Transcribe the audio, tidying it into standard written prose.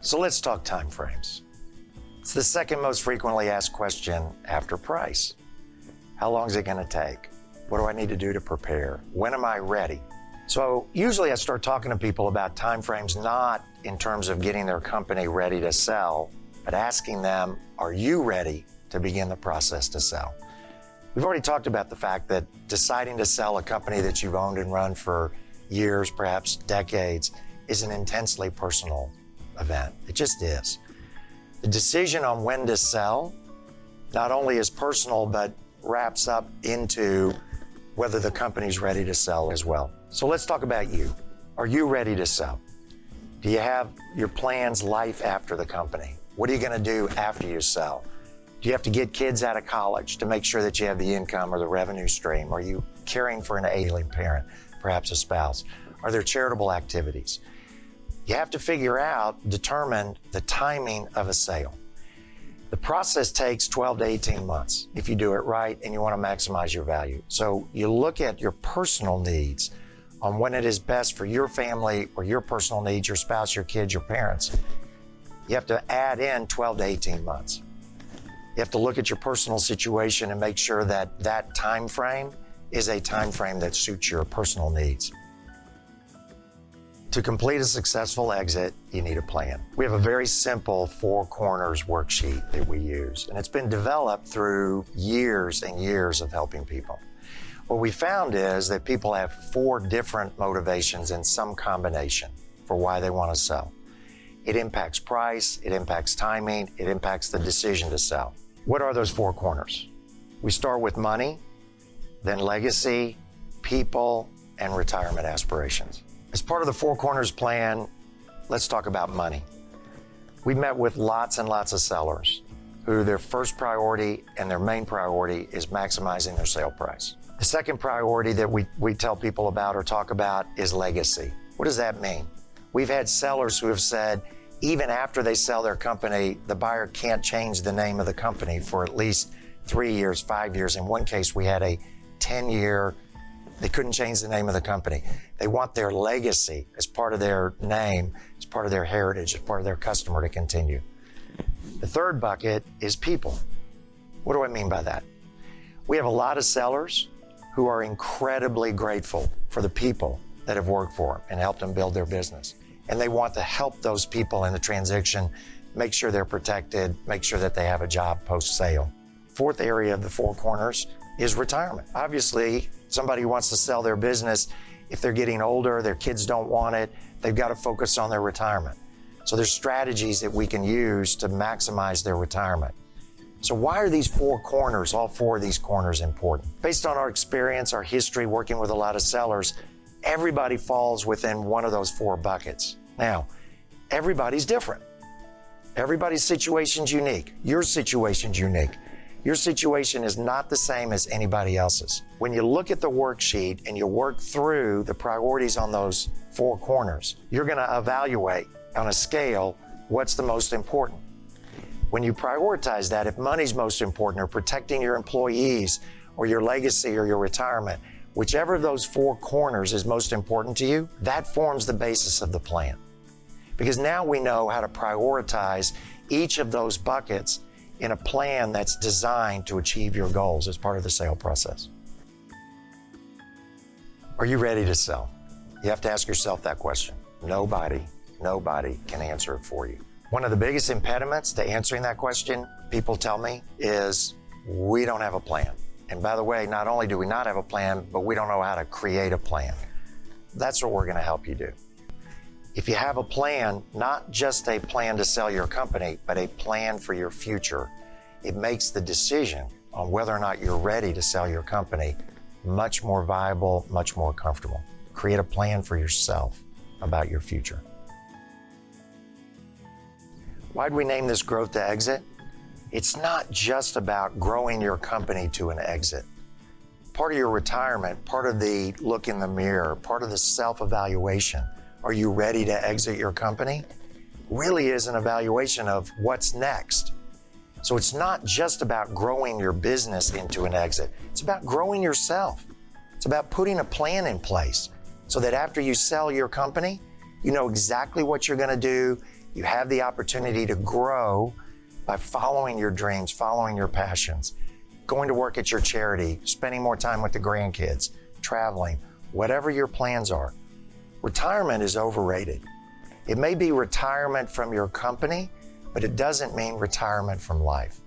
So let's talk timeframes. It's the second most frequently asked question after price. How long is it going to take? What do I need to do to prepare? When am I ready? So usually I start talking to people about timeframes not in terms of getting their company ready to sell, but asking them, are you ready to begin the process to sell? We've already talked about the fact that deciding to sell a company that you've owned and run for years, perhaps decades, is an intensely personal event. It just is. The decision on when to sell not only is personal, but wraps up into whether the company's ready to sell as well. So let's talk about you. Are you ready to sell? Do you have your plans life after the company? What are you going to do after you sell? Do you have to get kids out of college to make sure that you have the income or the revenue stream? Are you caring for an ailing parent, perhaps a spouse? Are there charitable activities? You have to determine the timing of a sale. The process takes 12 to 18 months if you do it right and you want to maximize your value. So you look at your personal needs on when it is best for your family or your personal needs, your spouse, your kids, your parents. You have to add in 12 to 18 months. You have to look at your personal situation and make sure that that time frame is a time frame that suits your personal needs. To complete a successful exit, you need a plan. We have a very simple 4 corners worksheet that we use, and it's been developed through years and years of helping people. What we found is that people have 4 different motivations in some combination for why they want to sell. It impacts price, it impacts timing, it impacts the decision to sell. What are those 4 corners? We start with money, then legacy, people, and retirement aspirations. As part of the 4 corners plan, let's talk about money. We met with lots and lots of sellers who their first priority and their main priority is maximizing their sale price. The second priority that we tell people about or talk about is legacy. What does that mean? We've had sellers who have said, even after they sell their company, the buyer can't change the name of the company for at least 3 years, 5 years. In one case, we had a 10-year, they couldn't change the name of the company. They want their legacy as part of their name, as part of their heritage, as part of their customer to continue. The third bucket is people. What do I mean by that? We have a lot of sellers who are incredibly grateful for the people that have worked for them and helped them build their business. And they want to help those people in the transition, make sure they're protected, make sure that they have a job post-sale. Fourth area of the 4 corners is retirement. Obviously, somebody who wants to sell their business, if they're getting older, their kids don't want it, they've got to focus on their retirement. So there's strategies that we can use to maximize their retirement. So why are these 4 corners, all 4 of these corners, important? Based on our experience, our history working with a lot of sellers, everybody falls within one of those 4 buckets. Now, everybody's different. Everybody's situation's unique. Your situation's unique. Your situation is not the same as anybody else's. When you look at the worksheet and you work through the priorities on those 4 corners, you're going to evaluate on a scale what's the most important. When you prioritize that, if money's most important or protecting your employees or your legacy or your retirement, whichever of those 4 corners is most important to you, that forms the basis of the plan. Because now we know how to prioritize each of those buckets in a plan that's designed to achieve your goals as part of the sale process. Are you ready to sell? You have to ask yourself that question. Nobody can answer it for you. One of the biggest impediments to answering that question, people tell me, is we don't have a plan. And by the way, not only do we not have a plan, but we don't know how to create a plan. That's what we're going to help you do. If you have a plan, not just a plan to sell your company, but a plan for your future, it makes the decision on whether or not you're ready to sell your company much more viable, much more comfortable. Create a plan for yourself about your future. Why'd we name this Growth to Exit? It's not just about growing your company to an exit. Part of your retirement, part of the look in the mirror, part of the self-evaluation, are you ready to exit your company? Really is an evaluation of what's next. So it's not just about growing your business into an exit. It's about growing yourself. It's about putting a plan in place so that after you sell your company, you know exactly what you're going to do. You have the opportunity to grow by following your dreams, following your passions, going to work at your charity, spending more time with the grandkids, traveling, whatever your plans are. Retirement is overrated. It may be retirement from your company, but it doesn't mean retirement from life.